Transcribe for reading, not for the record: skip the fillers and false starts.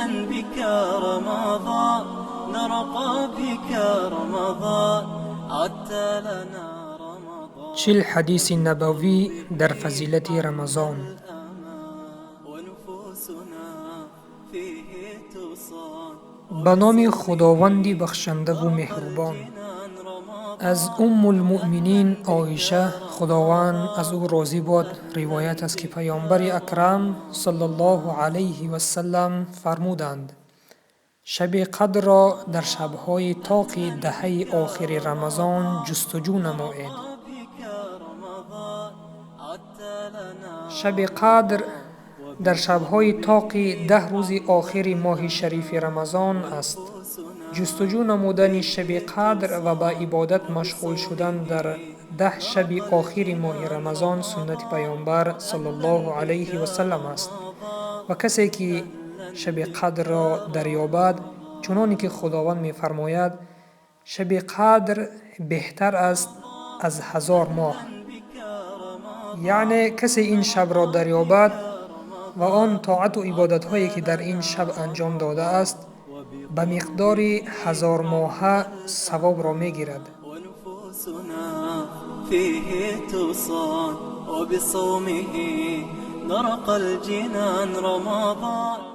بك رمضان نرقى بك رمضان عدت لنا رمضان. 40 حدیث نبوی در فضیلت رمضان. به نام خداوند بخشنده و مهربان. از المؤمنین عایشه خداوند از او راضی باد روایت است که پیامبر اکرم صلی الله علیه و سلم فرمودند شب قدر را در شبهای طاق دهه آخر رمضان جستجو نمایید. شب قدر در شبهای طاق 10 روز آخر ماه شریف رمضان است. جستجو نمودن شب قدر و با عبادت مشغول شدن در 10 شب آخر ماه رمضان سنت پیامبر صلی الله علیه و سلم است و کسی که شب قدر را دریابد چنانی که خداوند می فرماید شب قدر بهتر است از 1000 ماه. یعنی کسی این شب را دریابد و آن طاعت و عبادت هایی که در این شب انجام داده است به مقدار 1000 ماه ثواب را می گیرد. ونفوسنا فيه تصان وبصومه نرقى الجنان رمضان.